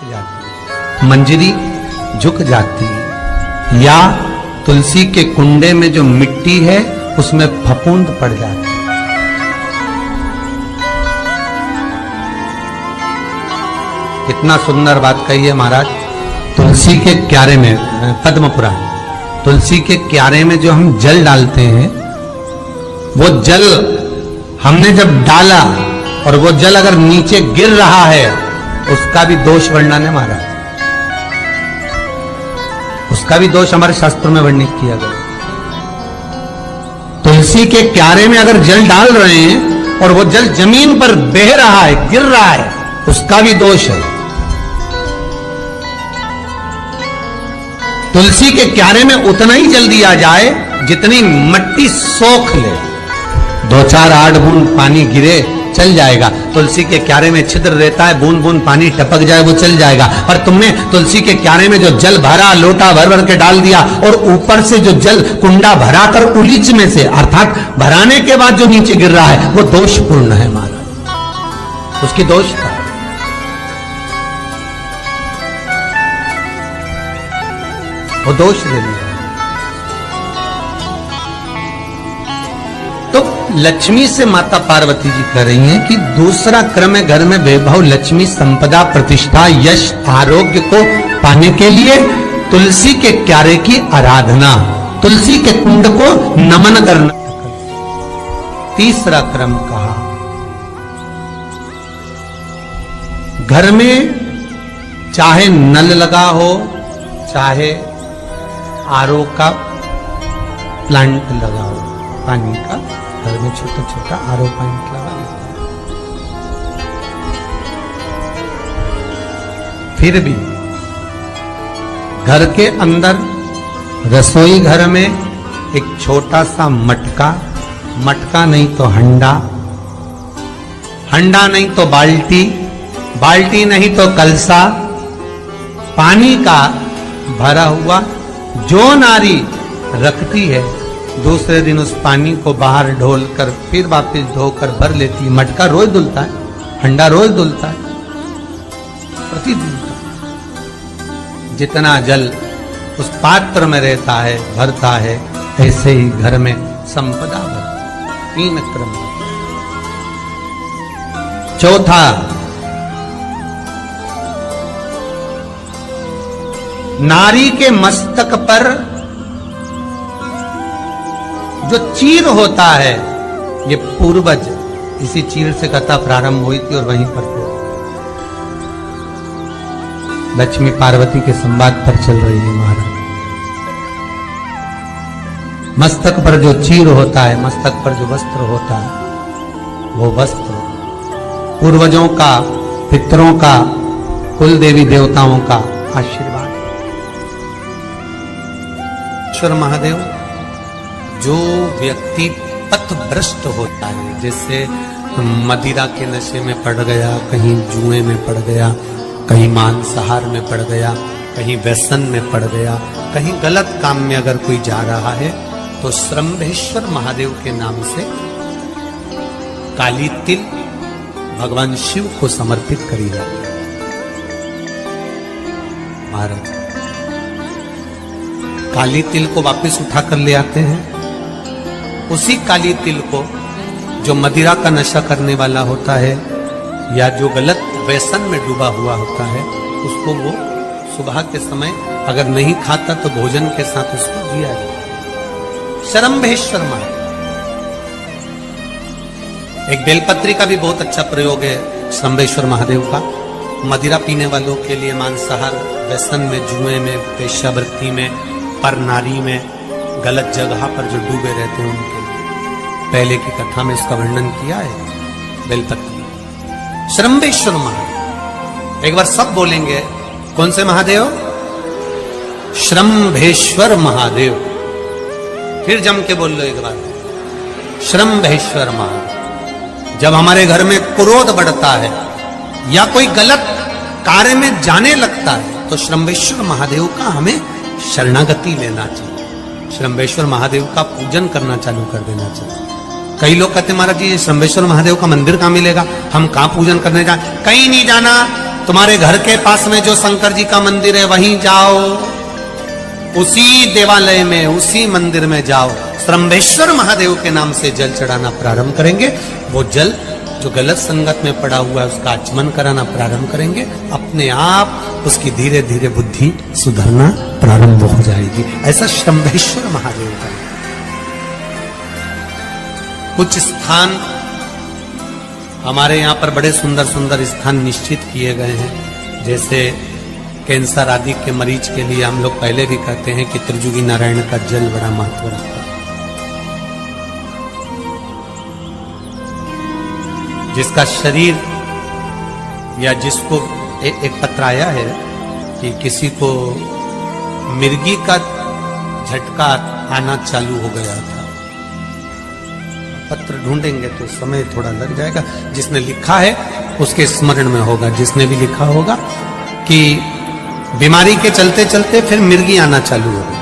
मंजरी झुक जाती या तुलसी के कुंडे में जो मिट्टी है उसमें फफूंद पड़ जाती। कितना सुंदर बात कही है महाराज। तुलसी के क्यारे में, पद्म पुराण, तुलसी के क्यारे में जो हम जल डालते हैं, वो जल हमने जब डाला और वो जल अगर नीचे गिर रहा है, उसका भी दोष वर्णन है महाराज। उसका भी दोष हमारे शास्त्रों में वर्णित किया गया। तुलसी के क्यारे में अगर जल डाल रहे हैं और वो जल जमीन पर बह रहा है, गिर रहा है, उसका भी दोष है। तुलसी के क्यारे में उतना ही जल दिया जाए जितनी मिट्टी सोख ले। 2-4 8 बूंद पानी गिरे चल जाएगा। तुलसी के क्यारे में छिद्र रहता है, बूंद बूंद पानी टपक जाए वो चल जाएगा। पर तुमने तुलसी के क्यारे में जो जल भरा, लोटा भर भर के डाल दिया और ऊपर से जो जल कुंडा भरा कर उलीच में से, अर्थात भराने के बाद जो नीचे गिर रहा है, वो दोषपूर्ण है महाराज। उसकी दोष था। वो दोष ले लिया। तो लक्ष्मी से माता पार्वती जी कह रही हैं कि दूसरा क्रम है घर में वैभव, लक्ष्मी, संपदा, प्रतिष्ठा, यश, आरोग्य को पाने के लिए तुलसी के क्यारे की आराधना, तुलसी के कुंड को नमन करना। तीसरा क्रम कहा, घर में चाहे नल लगा हो, चाहे आरओ का प्लांट लगा हो, पानी का, घर में छोटा छोटा आरओ प्लांट लगा लेते हैं। फिर भी घर के अंदर रसोई घर में एक छोटा सा मटका, मटका नहीं तो हंडा, हंडा नहीं तो बाल्टी, बाल्टी नहीं तो कलसा, पानी का भरा हुआ जो नारी रखती है, दूसरे दिन उस पानी को बाहर ढोल कर फिर वापस धोकर भर लेती है। मटका रोज धुलता है, हंडा रोज धुलता है, प्रतिदिन का। जितना जल उस पात्र में रहता है, भरता है, ऐसे ही घर में संपदा भरती। 3 क्रम। चौथा, नारी के मस्तक पर जो चीर होता है, ये पूर्वज, इसी चीर से कथा प्रारंभ हुई थी और वहीं पर लक्ष्मी पार्वती के संवाद पर चल रही है महाराज। मस्तक पर जो चीर होता है, मस्तक पर जो वस्त्र होता है, वो वस्त्र पूर्वजों का, पितरों का, कुल देवी देवताओं का आशीर्वाद। ईश्वर महादेव, जो व्यक्ति पथभ्रष्ट होता है, जैसे मदिरा के नशे में पड़ गया, कहीं जुए में पड़ गया, कहीं मांसाहार में पड़ गया, कहीं व्यसन में पड़ गया, कहीं गलत काम में अगर कोई जा रहा है, तो श्रम्भेश्वर महादेव के नाम से काली तिल भगवान शिव को समर्पित करी जाती है महाराज। काली तिल को वापस उठा कर ले आते हैं। उसी काली तिल को जो मदिरा का नशा करने वाला होता है या जो गलत व्यसन में डूबा हुआ होता है, उसको वो सुबह के समय अगर नहीं खाता तो भोजन के साथ उसको दिया जाए। श्रम्भेश्वर महादेव। एक बेलपत्री का भी बहुत अच्छा प्रयोग है श्रम्भेश्वर महादेव का। मदिरा पीने वालों के लिए, मांसाहार, व्यसन में, जुए में, वेश्यावृत्ति में, पर नारी में, गलत जगह पर जो डूबे रहते हैं उनके लिए पहले की कथा में इसका वर्णन किया है। बेलपत्री, श्रम्भेश्वर महादेव। एक बार सब बोलेंगे, कौन से महादेव? श्रम्भेश्वर महादेव। फिर जम के बोल लो एक बार, श्रम्भेश्वर महादेव। जब हमारे घर में क्रोध बढ़ता है या कोई गलत कार्य में जाने लगता है, तो श्रम्भेश्वर महादेव का हमें शरणागति लेना चाहिए। श्रम्भेश्वर महादेव का पूजन करना चालू कर देना चाहिए। कई लोग कहते महाराज जी श्रम्भेश्वर महादेव का मंदिर कहाँ मिलेगा, हम कहाँ पूजन करने जाए? कहीं नहीं जाना, तुम्हारे घर के पास में जो शंकर जी का मंदिर है वहीं जाओ, उसी देवालय में, उसी मंदिर में जाओ, श्रम्भेश्वर महादेव के नाम से जल चढ़ाना प्रारंभ करेंगे। वो जल जो गलत संगत में पड़ा हुआ है उसका आचमन कराना प्रारंभ करेंगे, अपने आप उसकी धीरे धीरे बुद्धि सुधरना प्रारंभ हो जाएगी। ऐसा श्रम्भेश्वर महादेव का। कुछ स्थान हमारे यहाँ पर बड़े सुंदर सुंदर स्थान निश्चित किए गए हैं, जैसे कैंसर आदि के मरीज के लिए हम लोग पहले भी कहते हैं कि त्रिजुगी नारायण का जल बड़ा महत्व रखता है। जिसका शरीर या जिसको एक पत्र आया है कि किसी को मिर्गी का झटका आना चालू हो गया था। पत्र ढूंढेंगे तो समय थोड़ा लग जाएगा, जिसने लिखा है उसके स्मरण में होगा। जिसने भी लिखा होगा कि बीमारी के चलते चलते फिर मिर्गी आना चालू हो गई।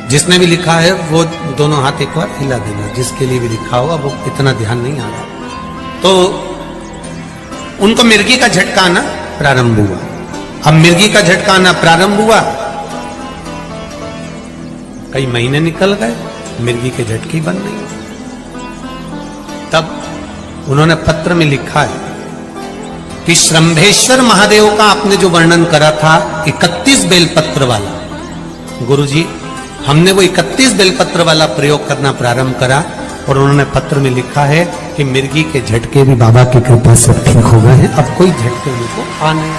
जिसने भी लिखा है वो दोनों हाथ एक बार हिला देना, जिसके लिए भी लिखा होगा वो इतना ध्यान नहीं आ रहा। तो उनको मिर्गी का झटका आना प्रारंभ हुआ। अब मिर्गी का झटका आना प्रारंभ हुआ, कई महीने निकल गए, मिर्गी के झटके बंद नहीं। तब उन्होंने पत्र में लिखा है कि श्रम्भेश्वर महादेव का आपने जो वर्णन करा था 31 बेलपत्र वाला, गुरुजी हमने वो 31 बेलपत्र वाला प्रयोग करना प्रारंभ करा, और उन्होंने पत्र में लिखा है कि मिर्गी के झटके भी बाबा की कृपा से ठीक हो गए हैं, अब कोई झटके उनको आ नहीं।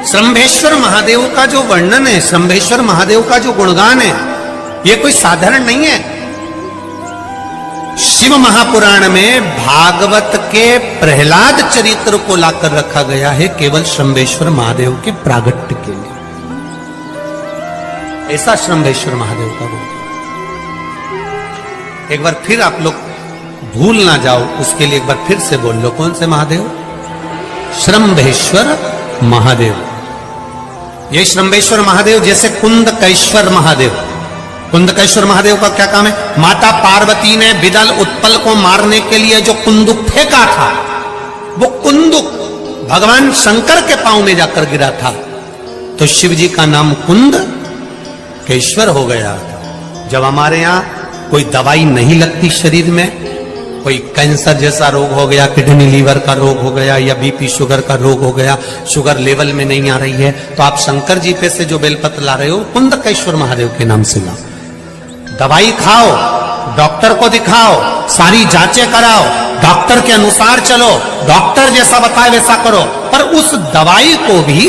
श्रम्भेश्वर महादेव का जो वर्णन है, श्रम्भेश्वर महादेव का जो गुणगान है, ये कोई साधारण नहीं है। शिव महापुराण में भागवत के प्रहलाद चरित्र को लाकर रखा गया है केवल श्रम्भेश्वर महादेव के प्रागट्य के लिए। ऐसा श्रम्भेश्वर महादेव का गुण। एक बार फिर आप लोग भूल ना जाओ, उसके लिए एक बार फिर से बोल लो, कौन से महादेव? श्रम्भेश्वर महादेव। ये श्रम्भेश्वर महादेव जैसे कुंदकेश्वर महादेव। कुंदकेश्वर महादेव का क्या काम है? माता पार्वती ने बिदल उत्पल को मारने के लिए जो कुंदुक फेंका था, वो कुंदुक भगवान शंकर के पांव में जाकर गिरा था, तो शिव जी का नाम कुंदकेश्वर हो गया था। जब हमारे यहाँ कोई दवाई नहीं लगती शरीर में, कोई कैंसर जैसा रोग हो गया, किडनी लीवर का रोग हो गया, या बीपी शुगर का रोग हो गया, शुगर लेवल में नहीं आ रही है, तो आप शंकर जी पे से जो बेलपत्र ला रहे हो कुंदकेश्वर महादेव के नाम से लाओ। दवाई खाओ, डॉक्टर को दिखाओ, सारी जांचें कराओ, डॉक्टर के अनुसार चलो, डॉक्टर जैसा बताए वैसा करो, पर उस दवाई को भी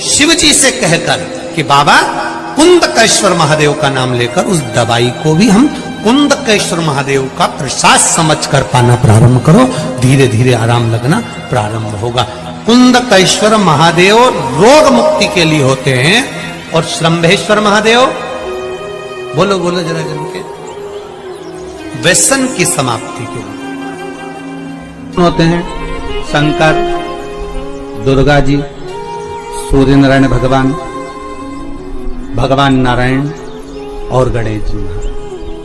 शिव जी से कहकर कि बाबा कुंदकेश्वर महादेव का नाम लेकर उस दवाई को भी हम कुंदकेश्वर महादेव का प्रसाद समझकर पाना प्रारंभ करो, धीरे धीरे आराम लगना प्रारंभ होगा। कुंदकेश्वर महादेव रोग मुक्ति के लिए होते हैं, और श्रम्भेश्वर महादेव, बोलो बोलो जरा जन के, व्यसन की समाप्ति के लिए होते हैं। शंकर, दुर्गा जी, सूर्य नारायण भगवान, भगवान नारायण और गणेश जी,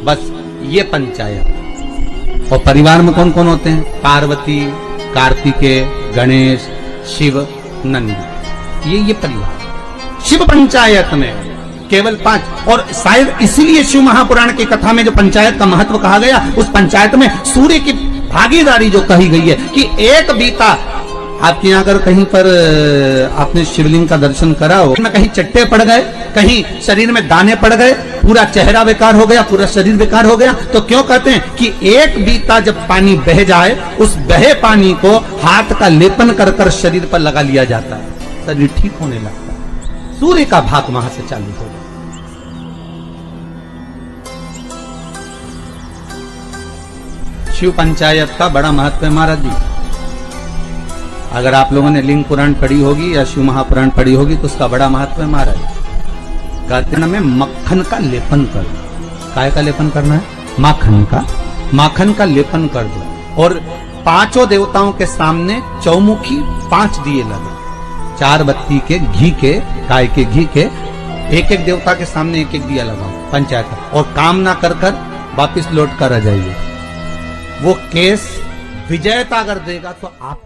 बस ये पंचायत। और परिवार में कौन कौन होते हैं? पार्वती, कार्तिकेय, गणेश, शिव, नंदी, ये परिवार। शिव पंचायत में केवल 5। और शायद इसीलिए शिव महापुराण की कथा में जो पंचायत का महत्व कहा गया, उस पंचायत में सूर्य की भागीदारी जो कही गई है कि एक बीता, आपके यहाँ अगर कहीं पर आपने शिवलिंग का दर्शन करा हो, कहीं चट्टे पड़ गए, कहीं शरीर में दाने पड़ गए, पूरा चेहरा बेकार हो गया, पूरा शरीर बेकार हो गया, तो क्यों कहते हैं कि एक बीता जब पानी बह जाए, उस बहे पानी को हाथ का लेपन कर कर शरीर पर लगा लिया जाता है, शरीर ठीक होने लगता है। सूर्य का भाग वहां से चालू हो गया। शिव पंचायत का बड़ा महत्व है महाराज जी। अगर आप लोगों ने लिंग पुराण पढ़ी होगी या शिव महापुराण पढ़ी होगी तो उसका बड़ा महत्व है महाराज। कहते हैं में मक्खन का लेपन कर दो। काय का लेपन करना है? माखन का लेपन कर दो। और 5 देवताओं के सामने चौमुखी 5 दिए लगे, 4 बत्ती के घी के, गाय के घी के, एक एक देवता के सामने एक एक दिया लगाओ पंचायत। और काम ना कर कर वापिस लौट कर आ जाइए। वो केस विजेता अगर देगा तो आप